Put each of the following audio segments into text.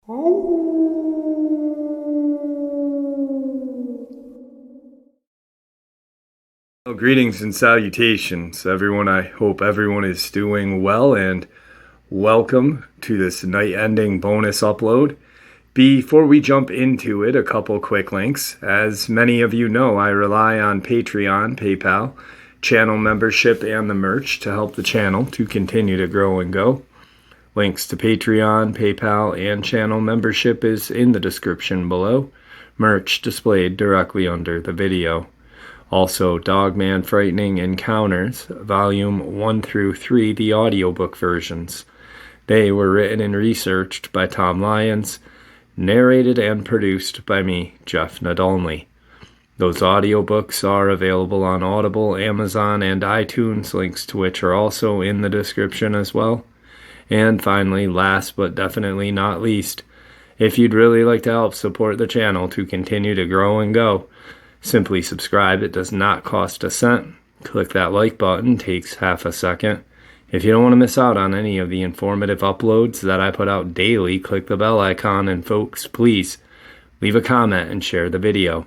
Well, greetings and salutations, everyone. I hope everyone is doing well, and welcome to this night-ending bonus upload. Before we jump into it, a couple quick links. As many of you know, I rely on Patreon, PayPal, channel membership, and the merch to help the channel to continue to grow and go. Links to Patreon, PayPal, and channel membership is in the description below. Merch displayed directly under the video. Also, Dogman Frightening Encounters, Volume 1 through 3, the audiobook versions. They were written and researched by Tom Lyons, narrated and produced by me, Jeff Nadolny. Those audiobooks are available on Audible, Amazon, and iTunes, links to which are also in the description as well. And finally, last but definitely not least, if you'd really like to help support the channel to continue to grow and go, simply subscribe. It does not cost a cent. Click that like button, takes half a second. If you don't want to miss out on any of the informative uploads that I put out daily, click the bell icon, and folks, please leave a comment and share the video.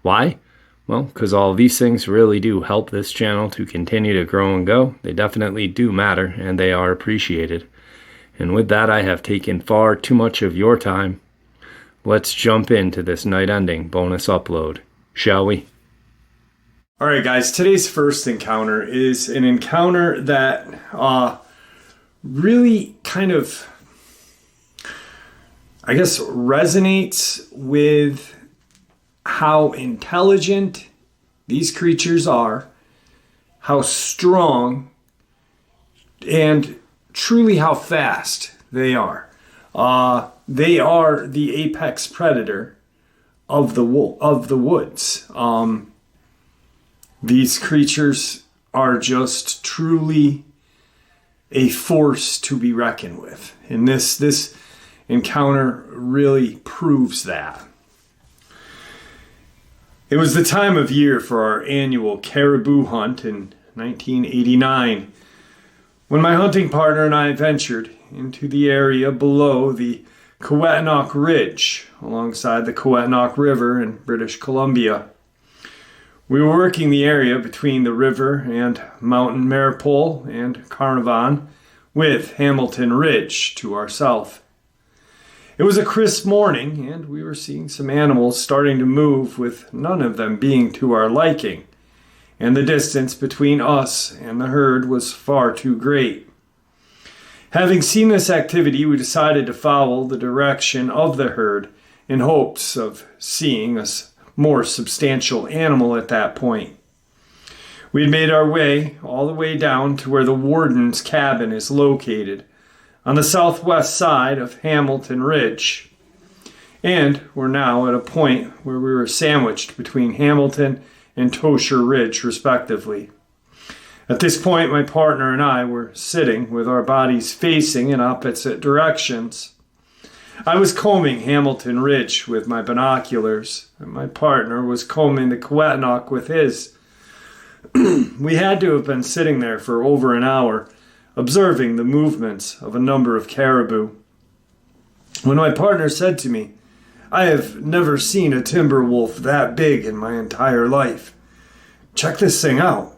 Why? Well, because all these things really do help this channel to continue to grow and go. They definitely do matter, and they are appreciated. And with that, I have taken far too much of your time. Let's jump into this night-ending bonus upload, shall we? Alright guys, today's first encounter is an encounter that really kind of, I guess, resonates with how intelligent these creatures are, how strong, and truly how fast they are. They are the apex predator of the woods. These creatures are just truly a force to be reckoned with. And this encounter really proves that. It was the time of year for our annual caribou hunt in 1989, when my hunting partner and I ventured into the area below the Kewetinock Ridge, alongside the Kewetinock River in British Columbia. We were working the area between the river and Mountain Maripole and Carnarvon, with Hamilton Ridge to our south. It was a crisp morning, and we were seeing some animals starting to move, with none of them being to our liking, and the distance between us and the herd was far too great. Having seen this activity, we decided to follow the direction of the herd in hopes of seeing a more substantial animal at that point. We had made our way all the way down to where the warden's cabin is located, on the southwest side of Hamilton Ridge, and were now at a point where we were sandwiched between Hamilton and Tosher Ridge, respectively. At this point, my partner and I were sitting with our bodies facing in opposite directions. I was combing Hamilton Ridge with my binoculars, and my partner was combing the Kewetinock with his. We had to have been sitting there for over an hour, observing the movements of a number of caribou, when my partner said to me, "I have never seen a timber wolf that big in my entire life. Check this thing out."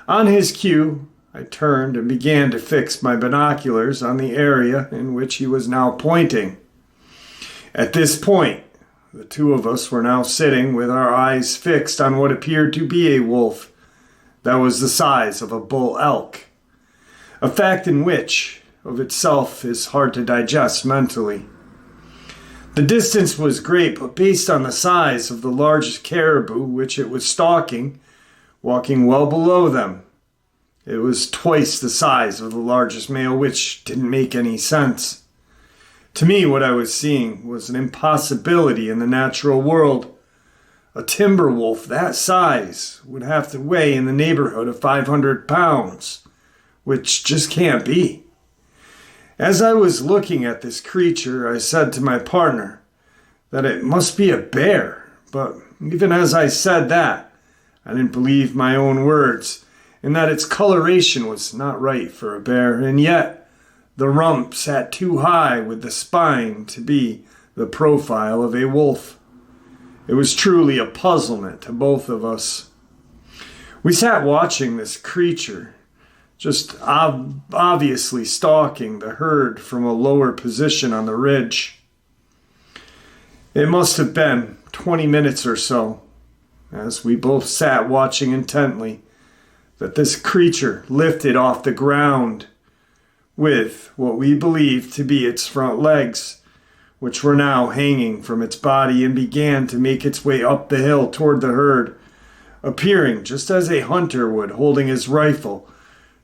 On his cue, I turned and began to fix my binoculars on the area in which he was now pointing. At this point, the two of us were now sitting with our eyes fixed on what appeared to be a wolf that was the size of a bull elk, a fact in which, of itself, is hard to digest mentally. The distance was great, but based on the size of the largest caribou which it was stalking, walking well below them, it was twice the size of the largest male, which didn't make any sense. To me, what I was seeing was an impossibility in the natural world. A timber wolf that size would have to weigh in the neighborhood of 500 pounds, which just can't be. As I was looking at this creature, I said to my partner that it must be a bear, but even as I said that, I didn't believe my own words, and that its coloration was not right for a bear, and yet The rump sat too high with the spine to be the profile of a wolf. It was truly a puzzlement to both of us. We sat watching this creature, just obviously stalking the herd from a lower position on the ridge. It must have been 20 minutes or so, as we both sat watching intently, that this creature lifted off the ground with what we believed to be its front legs, which were now hanging from its body, and began to make its way up the hill toward the herd, appearing just as a hunter would, holding his rifle,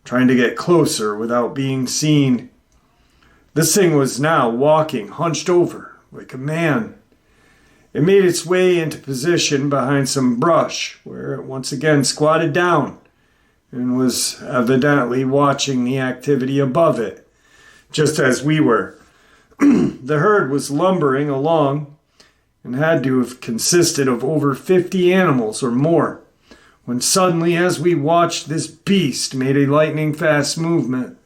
trying to get closer without being seen. This thing was now walking hunched over like a man. It made its way into position behind some brush, where it once again squatted down and was evidently watching the activity above it, just as we were. The herd was lumbering along and had to have consisted of over 50 animals or more, when suddenly, as we watched, this beast made a lightning-fast movement,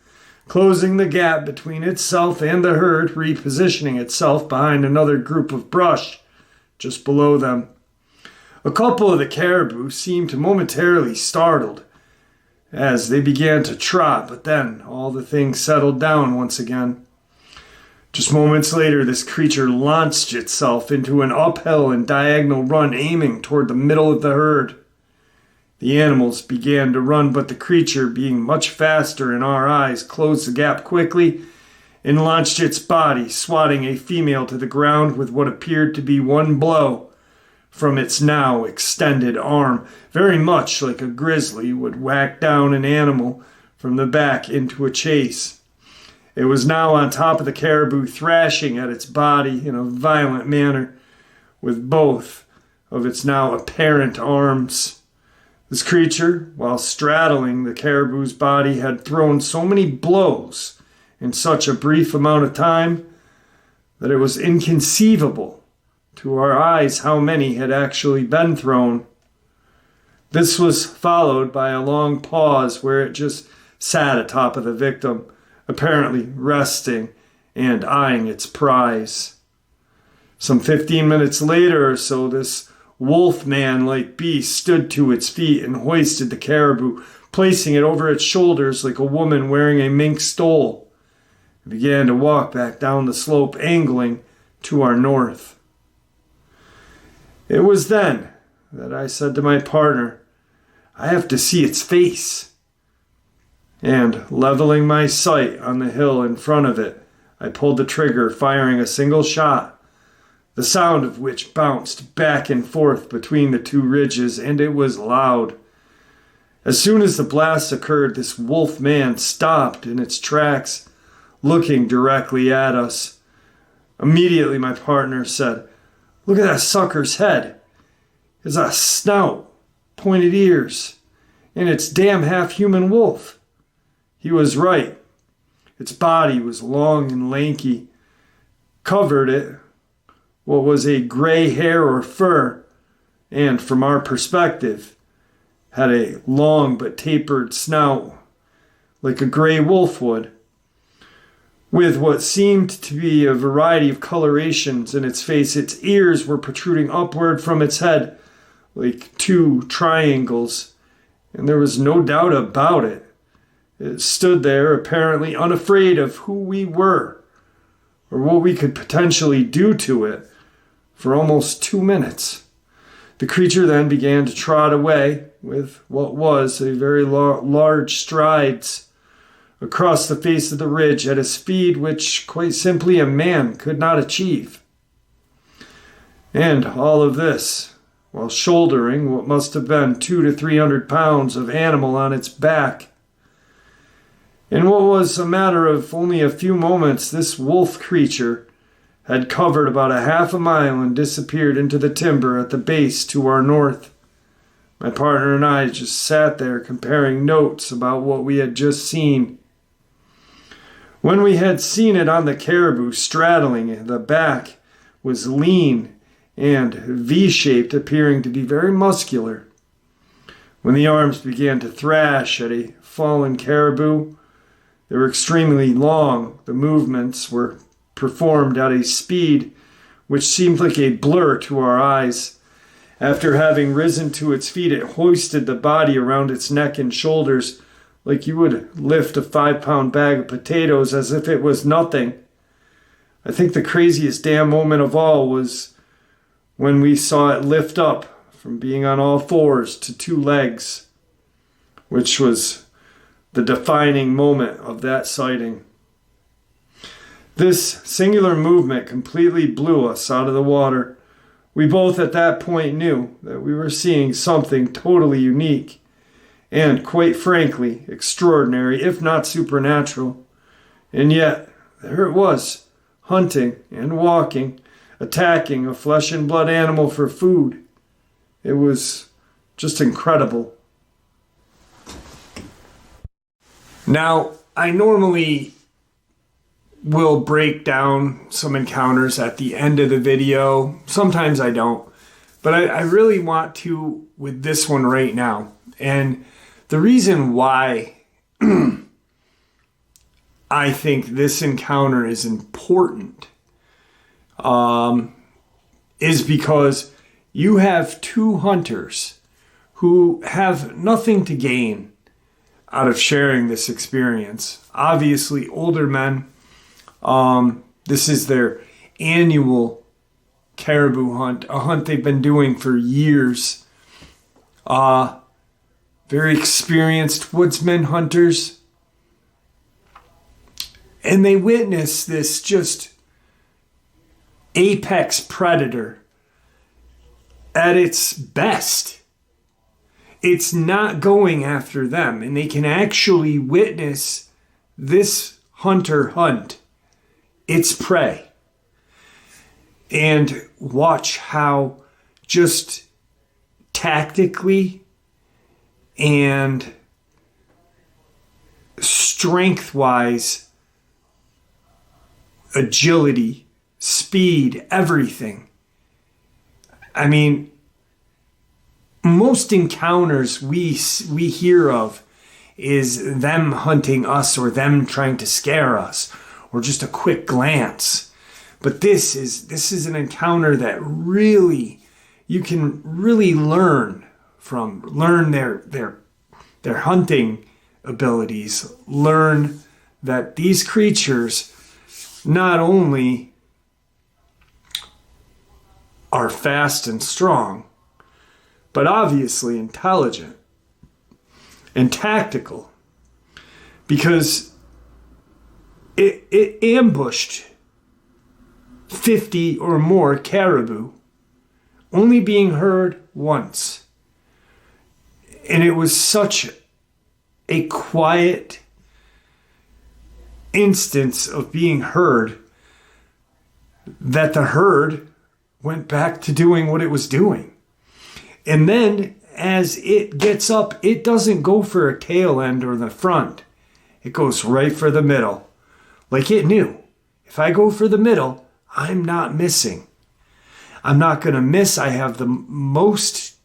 closing the gap between itself and the herd, repositioning itself behind another group of brush just below them. A couple of the caribou seemed momentarily startled as they began to trot, but then all the things settled down once again. Just moments later, this creature launched itself into an uphill and diagonal run, aiming toward the middle of the herd. The animals began to run, but the creature, being much faster in our eyes, closed the gap quickly and launched its body, swatting a female to the ground with what appeared to be one blow from its now extended arm, very much like a grizzly would whack down an animal from the back into a chase. It was now on top of the caribou, thrashing at its body in a violent manner with both of its now apparent arms. This creature, while straddling the caribou's body, had thrown so many blows in such a brief amount of time that it was inconceivable to our eyes how many had actually been thrown. This was followed by a long pause where it just sat atop of the victim, apparently resting and eyeing its prize. Some 15 minutes later or so, this wolf-man-like beast stood to its feet and hoisted the caribou, placing it over its shoulders like a woman wearing a mink stole, and began to walk back down the slope, angling to our north. It was then that I said to my partner, "I have to see its face." And leveling my sight on the hill in front of it, I pulled the trigger, firing a single shot, the sound of which bounced back and forth between the two ridges, and it was loud. As soon as the blast occurred, this wolf man stopped in its tracks, looking directly at us. Immediately my partner said, "Look at that sucker's head. It's a snout, pointed ears, and it's damn half-human wolf." He was right. Its body was long and lanky, covered it what was a gray hair or fur, and from our perspective, had a long but tapered snout, like a gray wolf would, with what seemed to be a variety of colorations in its face. Its ears were protruding upward from its head like two triangles, and there was no doubt about it. It stood there apparently unafraid of who we were or what we could potentially do to it for almost 2 minutes. The creature then began to trot away with what was a very large strides across the face of the ridge at a speed which, quite simply, a man could not achieve. And all of this while shouldering what must have been 200 to 300 pounds of animal on its back. In what was a matter of only a few moments, this wolf creature had covered about a half a mile and disappeared into the timber at the base to our north. My partner and I just sat there comparing notes about what we had just seen. When we had seen it on the caribou, straddling the back was lean and V-shaped, appearing to be very muscular. When the arms began to thrash at a fallen caribou, They were extremely long. The movements were performed at a speed which seemed like a blur to our eyes. After having risen to its feet, it hoisted the body around its neck and shoulders like you would lift a 5-pound bag of potatoes as if it was nothing. I think the craziest damn moment of all was when we saw it lift up from being on all fours to 2 legs, which was the defining moment of that sighting. This singular movement completely blew us out of the water. We both at that point knew that we were seeing something totally unique and, quite frankly, extraordinary, if not supernatural. And yet, there it was, hunting and walking, attacking a flesh and blood animal for food. It was just incredible. Now, I normally will break down some encounters at the end of the video. Sometimes I don't. But I really want to with this one right now. And the reason why I think this encounter is important is because you have 2 hunters who have nothing to gain out of sharing this experience. Obviously, older men. This is their annual caribou hunt, a hunt they've been doing for years. Very experienced woodsmen, hunters. And they witness this just apex predator at its best. It's not going after them, and they can actually witness this hunter hunt its prey and watch how just tactically and strength-wise, agility, speed, everything. I mean, most encounters we hear of is them hunting us or them trying to scare us or just a quick glance. But this is an encounter that really you can really learn from, learn their hunting abilities, learn that these creatures not only are fast and strong, but obviously intelligent and tactical, because it ambushed 50 or more caribou, only being heard once. And it was such a quiet instance of being heard that the herd went back to doing what it was doing. And then as it gets up, it doesn't go for a tail end or the front. It goes right for the middle. Like it knew, if I go for the middle, I'm not missing. I'm not going to miss. I have the most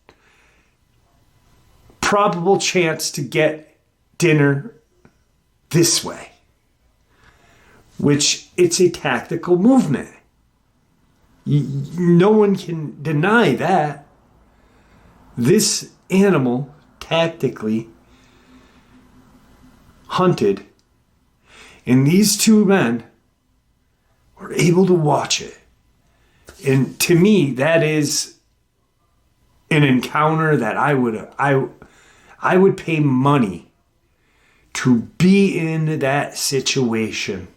probable chance to get dinner this way. Which, it's a tactical movement. No one can deny that. This animal tactically hunted, and these 2 men were able to watch it. And to me, that is an encounter that I would pay money to be in that situation.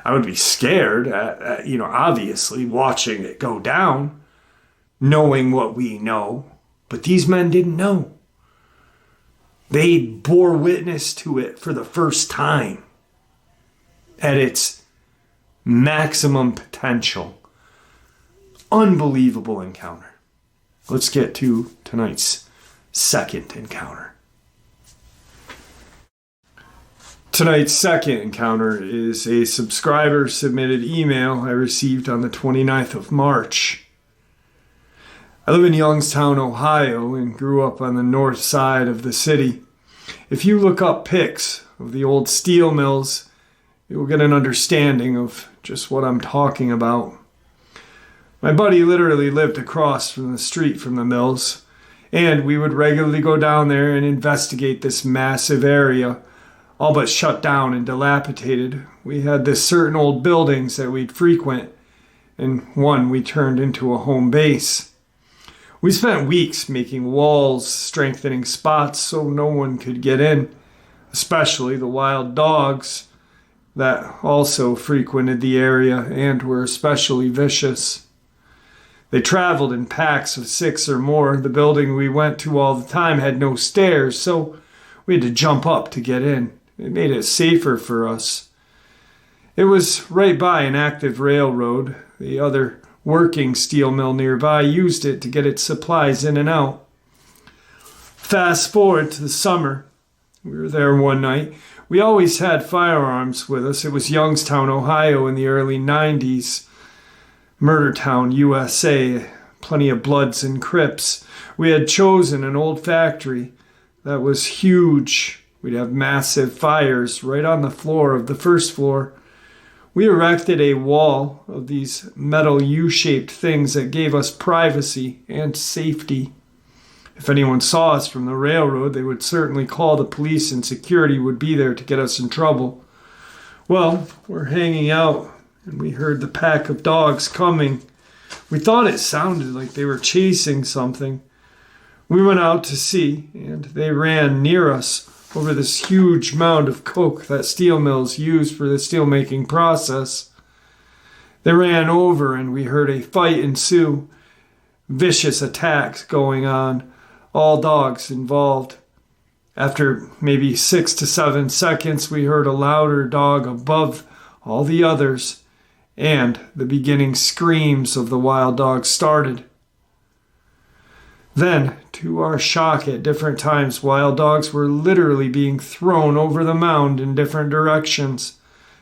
I would be scared, obviously, watching it go down, knowing what we know. But these men didn't know. They bore witness to it for the first time at its maximum potential. Unbelievable encounter. Let's get to tonight's second encounter. Tonight's second encounter is a subscriber submitted email I received on the 29th of March. I live in Youngstown, Ohio, and grew up on the north side of the city. If you look up pics of the old steel mills, you'll get an understanding of just what I'm talking about. My buddy literally lived across from the street from the mills, and we would regularly go down there and investigate this massive area, all but shut down and dilapidated. We had this certain old buildings that we'd frequent, and one we turned into a home base. We spent weeks making walls, strengthening spots so no one could get in, especially the wild dogs that also frequented the area and were especially vicious. They traveled in packs of 6 or more. The building we went to all the time had no stairs, so we had to jump up to get in. It made it safer for us. It was right by an active railroad. The other working steel mill nearby used it to get its supplies in and out. Fast forward to the summer. We were there one night. We always had firearms with us. It was Youngstown, Ohio in the early 90s. Murder town, USA. Plenty of Bloods and Crips. We had chosen an old factory that was huge. We'd have massive fires right on the floor of the first floor. We erected a wall of these metal U-shaped things that gave us privacy and safety. If anyone saw us from the railroad, they would certainly call the police and security would be there to get us in trouble. Well, we're hanging out and we heard the pack of dogs coming. We thought it sounded like they were chasing something. We went out to see, and they ran near us over this huge mound of coke that steel mills use for the steelmaking process. They ran over and we heard a fight ensue. Vicious attacks going on. All dogs involved. After maybe 6 to 7 seconds, we heard a louder dog above all the others, and the beginning screams of the wild dogs started. Then, to our shock at different times, wild dogs were literally being thrown over the mound in different directions.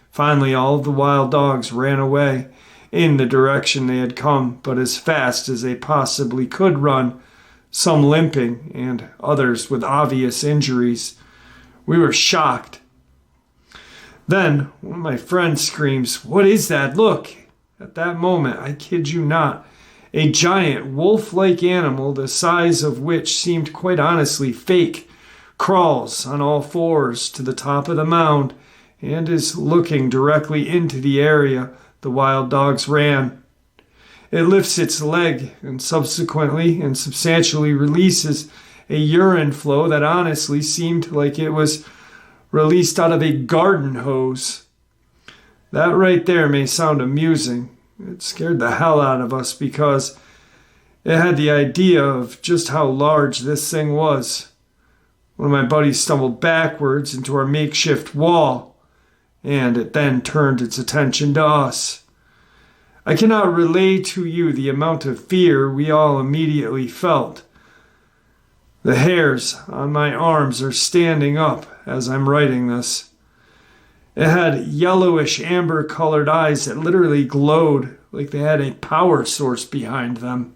Finally, all of the wild dogs ran away in the direction they had come, but as fast as they possibly could run, some limping and others with obvious injuries. We were shocked. Then, one of my friends screams, "What is that? Look!" At that moment, I kid you not, a giant wolf-like animal, the size of which seemed quite honestly fake, crawls on all fours to the top of the mound and is looking directly into the area the wild dogs ran. It lifts its leg and subsequently and substantially releases a urine flow that honestly seemed like it was released out of a garden hose. That right there may sound amusing. It scared the hell out of us because it had the idea of just how large this thing was. One of my buddies stumbled backwards into our makeshift wall, and it then turned its attention to us. I cannot relay to you the amount of fear we all immediately felt. The hairs on my arms are standing up as I'm writing this. It had yellowish amber-colored eyes that literally glowed like they had a power source behind them.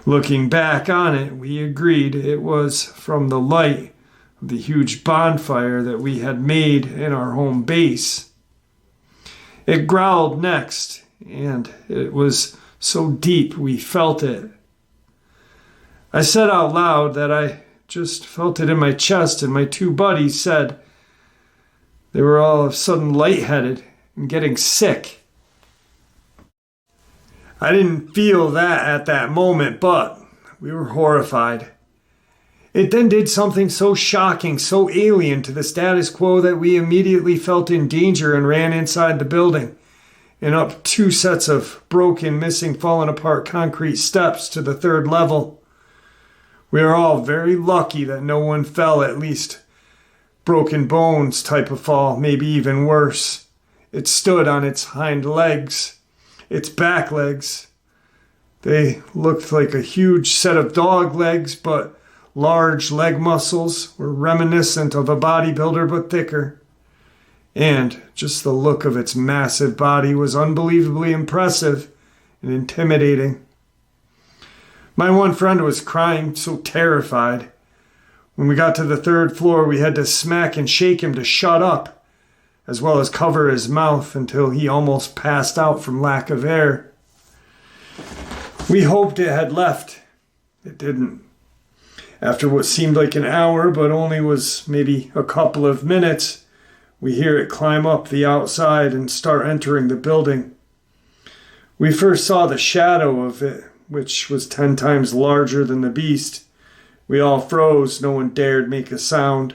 Looking back on it, we agreed it was from the light of the huge bonfire that we had made in our home base. It growled next, and it was so deep we felt it. I said out loud that I just felt it in my chest, and my two buddies said they were all of a sudden lightheaded and getting sick. I didn't feel that at that moment, but we were horrified. It then did something so shocking, so alien to the status quo that we immediately felt in danger and ran inside the building and up 2 sets of broken, missing, fallen apart concrete steps to the 3rd level. We are all very lucky that no one fell, at least broken bones type of fall, maybe even worse. It stood on its hind legs, its back legs. They looked like a huge set of dog legs, but large leg muscles were reminiscent of a bodybuilder but thicker. And just the look of its massive body was unbelievably impressive and intimidating. My one friend was crying, so terrified. When we got to the third floor, we had to smack and shake him to shut up, as well as cover his mouth until he almost passed out from lack of air. We hoped it had left. It didn't. After what seemed like an hour, but only was maybe a couple of minutes, we hear it climb up the outside and start entering the building. We first saw the shadow of it, which was 10 times larger than the beast. We all froze. No one dared make a sound.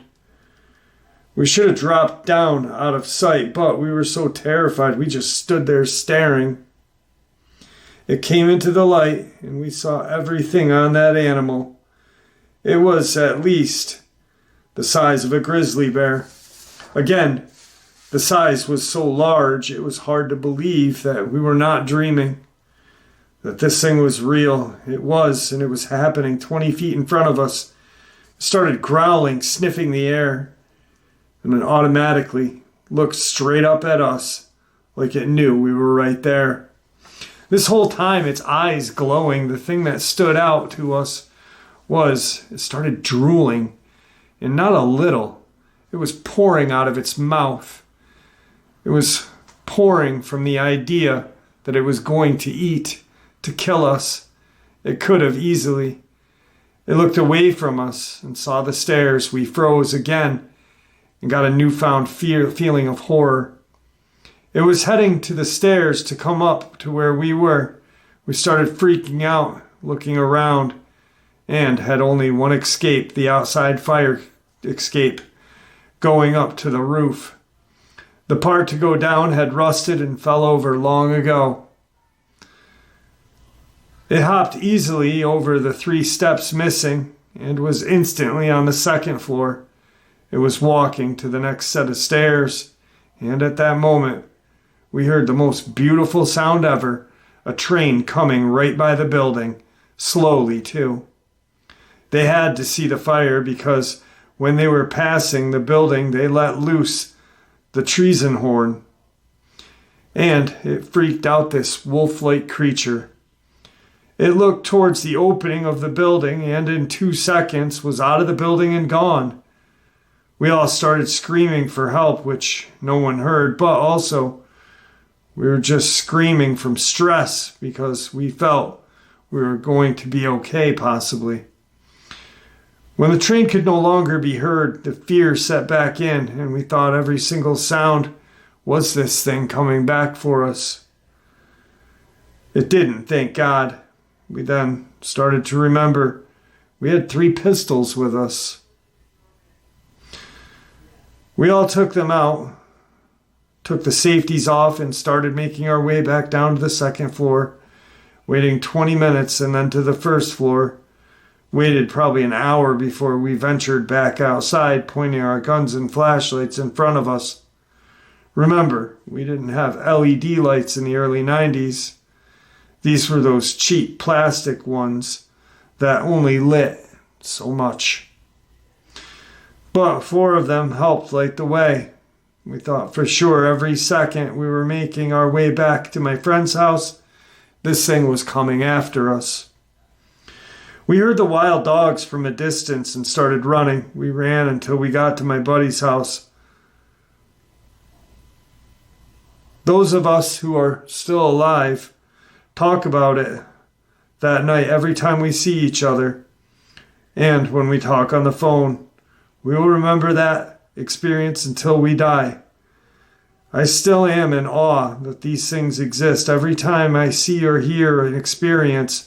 We should have dropped down out of sight, but we were so terrified we just stood there staring. It came into the light, and we saw everything on that animal. It was at least the size of a grizzly bear. Again, the size was so large it was hard to believe that we were not dreaming, that this thing was real. It was, and it was happening 20 feet in front of us. It started growling, sniffing the air, and then automatically looked straight up at us like it knew we were right there. This whole time, its eyes glowing. The thing that stood out to us was it started drooling, and not a little. It was pouring out of its mouth. It was pouring from the idea that it was going to eat, to kill us. It could have easily. It looked away from us and saw the stairs. We froze again and got a newfound feeling of horror. It was heading to the stairs to come up to where we were. We started freaking out, looking around, and had only one escape, the outside fire escape, going up to the roof. The part to go down had rusted and fell over long ago. It hopped easily over the 3 steps missing and was instantly on the second floor. It was walking to the next set of stairs, and at that moment, we heard the most beautiful sound ever, a train coming right by the building, slowly too. They had to see the fire because when they were passing the building, they let loose the treason horn, and it freaked out this wolf-like creature. It looked towards the opening of the building and in 2 seconds was out of the building and gone. We all started screaming for help, which no one heard, but also we were just screaming from stress because we felt we were going to be okay, possibly. When the train could no longer be heard, the fear set back in, and we thought every single sound was this thing coming back for us. It didn't, thank God. We then started to remember we had 3 pistols with us. We all took them out, took the safeties off, and started making our way back down to the second floor, waiting 20 minutes and then to the first floor. Waited probably an hour before we ventured back outside, pointing our guns and flashlights in front of us. Remember, we didn't have LED lights in the early 90s. These were those cheap plastic ones that only lit so much. But 4 of them helped light the way. We thought for sure every second we were making our way back to my friend's house, this thing was coming after us. We heard the wild dogs from a distance and started running. We ran until we got to my buddy's house. Those of us who are still alive talk about it that night every time we see each other. And when we talk on the phone, we will remember that experience until we die. I still am in awe that these things exist. Every time I see or hear an experience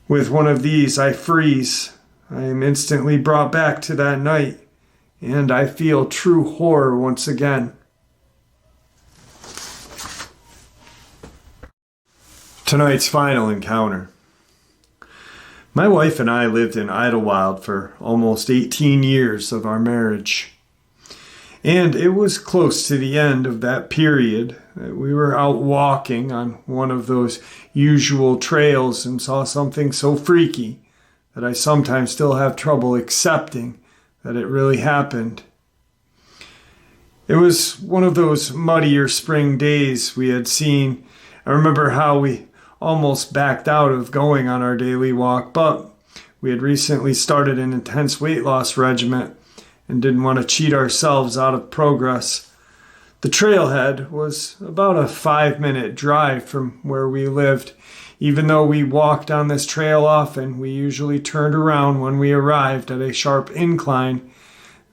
with one of these, I freeze. I am instantly brought back to that night, and I feel true horror once again. Tonight's final encounter. My wife and I lived in Idlewild for almost 18 years of our marriage. And it was close to the end of that period that we were out walking on one of those usual trails and saw something so freaky that I sometimes still have trouble accepting that it really happened. It was one of those muddier spring days we had seen. I remember how we almost backed out of going on our daily walk, but We had recently started an intense weight loss regimen and didn't want to cheat ourselves out of progress. The trailhead was about a 5-minute drive from where we lived. Even though we walked on this trail often, we usually turned around when we arrived at a sharp incline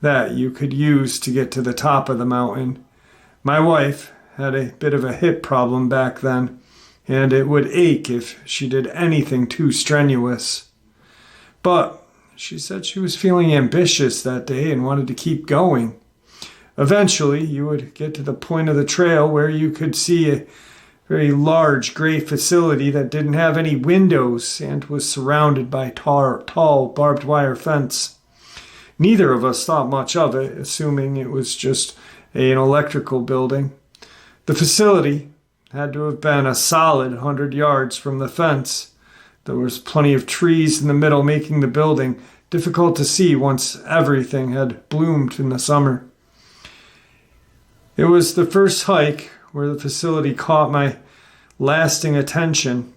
that you could use to get to the top of the mountain. My wife had a bit of a hip problem back then, and it would ache if she did anything too strenuous. But she said she was feeling ambitious that day and wanted to keep going. Eventually, you would get to the point of the trail where you could see a very large gray facility that didn't have any windows and was surrounded by tall barbed wire fence. Neither of us thought much of it, assuming it was just an electrical building. The facility had to have been a solid 100 yards from the fence. There was plenty of trees in the middle, making the building difficult to see once everything had bloomed in the summer. It was the first hike where the facility caught my lasting attention.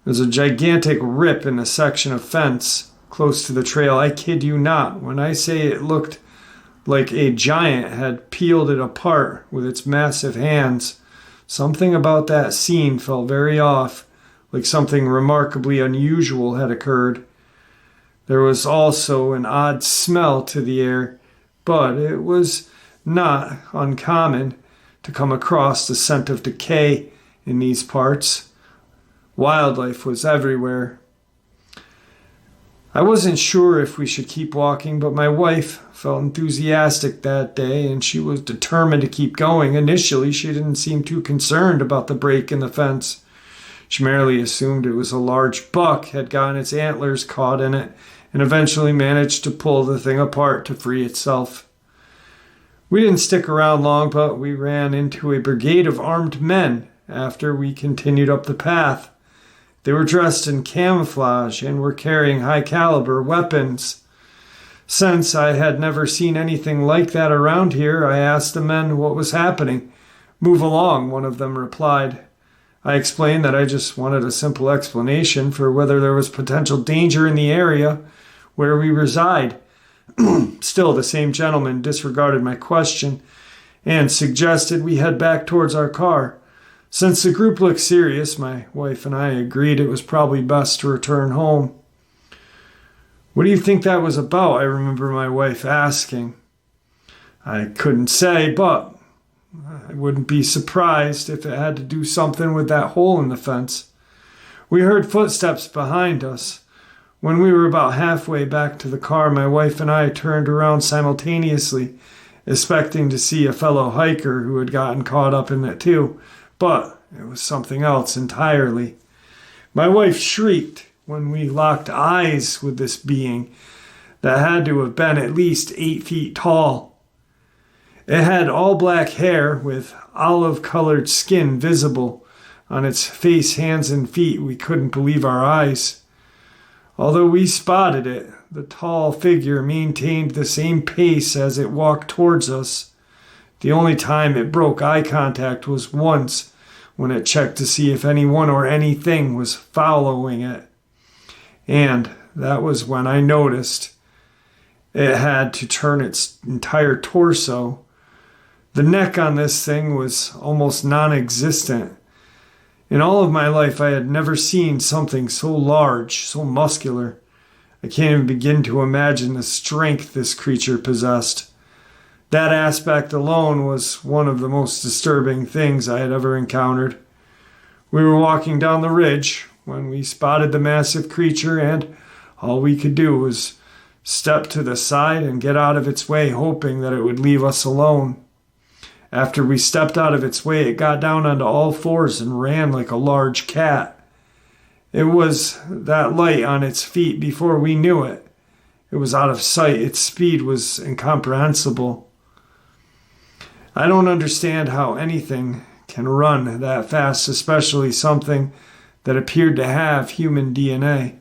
There's a gigantic rip in a section of fence close to the trail. I kid you not when I say it looked like a giant had peeled it apart with its massive hands. Something about that scene felt very off, like something remarkably unusual had occurred. There was also an odd smell to the air, but it was not uncommon to come across the scent of decay in these parts. Wildlife was everywhere. I wasn't sure if we should keep walking, but my wife felt enthusiastic that day and she was determined to keep going. Initially, she didn't seem too concerned about the break in the fence. She merely assumed it was a large buck had gotten its antlers caught in it and eventually managed to pull the thing apart to free itself. We didn't stick around long, but we ran into a brigade of armed men after we continued up the path. They were dressed in camouflage and were carrying high-caliber weapons. Since I had never seen anything like that around here, I asked the men what was happening. "Move along," one of them replied. I explained that I just wanted a simple explanation for whether there was potential danger in the area where we reside. Still, the same gentleman disregarded my question and suggested we head back towards our car. Since the group looked serious, my wife and I agreed it was probably best to return home. "What do you think that was about?" I remember my wife asking. I couldn't say, but I wouldn't be surprised if it had to do something with that hole in the fence. We heard footsteps behind us. When we were about halfway back to the car, my wife and I turned around simultaneously, expecting to see a fellow hiker who had gotten caught up in it too, but it was something else entirely. My wife shrieked when we locked eyes with this being that had to have been at least 8 feet tall. It had all black hair with olive-colored skin visible on its face, hands, and feet. We couldn't believe our eyes. Although we spotted it, the tall figure maintained the same pace as it walked towards us. The only time it broke eye contact was once when it checked to see if anyone or anything was following it. And that was when I noticed it had to turn its entire torso. The neck on this thing was almost non-existent. In all of my life, I had never seen something so large, so muscular. I can't even begin to imagine the strength this creature possessed. That aspect alone was one of the most disturbing things I had ever encountered. We were walking down the ridge when we spotted the massive creature, and all we could do was step to the side and get out of its way, hoping that it would leave us alone. After we stepped out of its way, it got down onto all fours and ran like a large cat. It was that light on its feet before we knew it. It was out of sight. Its speed was incomprehensible. I don't understand how anything can run that fast, especially something that appeared to have human DNA.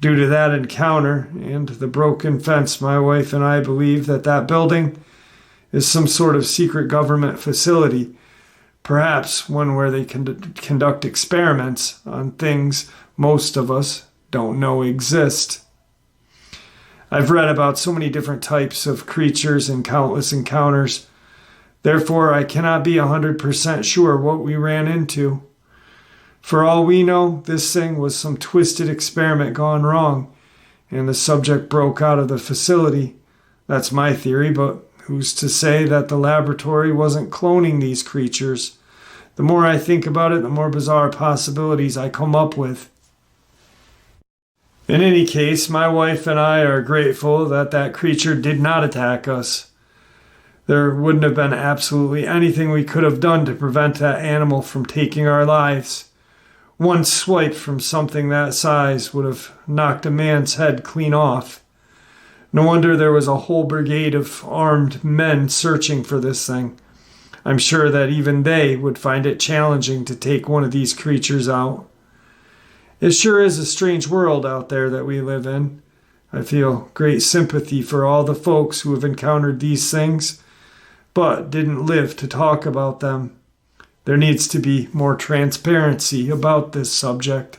Due to that encounter and the broken fence, my wife and I believe that building is some sort of secret government facility, perhaps one where they conduct experiments on things most of us don't know exist. I've read about so many different types of creatures and countless encounters. Therefore, I cannot be 100% sure what we ran into. For all we know, this thing was some twisted experiment gone wrong, and the subject broke out of the facility. That's my theory, but who's to say that the laboratory wasn't cloning these creatures? The more I think about it, the more bizarre possibilities I come up with. In any case, my wife and I are grateful that that creature did not attack us. There wouldn't have been absolutely anything we could have done to prevent that animal from taking our lives. One swipe from something that size would have knocked a man's head clean off. No wonder there was a whole brigade of armed men searching for this thing. I'm sure that even they would find it challenging to take one of these creatures out. It sure is a strange world out there that we live in. I feel great sympathy for all the folks who have encountered these things, but didn't live to talk about them. There needs to be more transparency about this subject.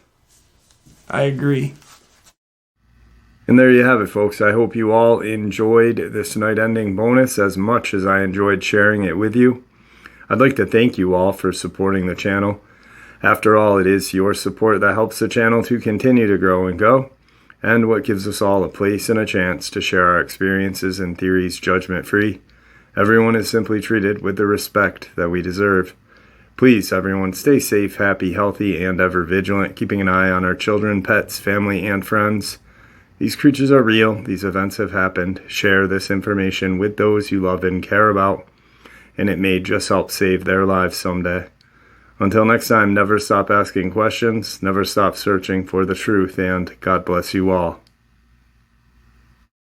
I agree. And there you have it, folks. I hope you all enjoyed this night-ending bonus as much as I enjoyed sharing it with you. I'd like to thank you all for supporting the channel. After all, it is your support that helps the channel to continue to grow and go, and what gives us all a place and a chance to share our experiences and theories judgment-free. Everyone is simply treated with the respect that we deserve. Please, everyone, stay safe, happy, healthy, and ever vigilant, keeping an eye on our children, pets, family, and friends. These creatures are real. These events have happened. Share this information with those you love and care about, and it may just help save their lives someday. Until next time, never stop asking questions, never stop searching for the truth, and God bless you all.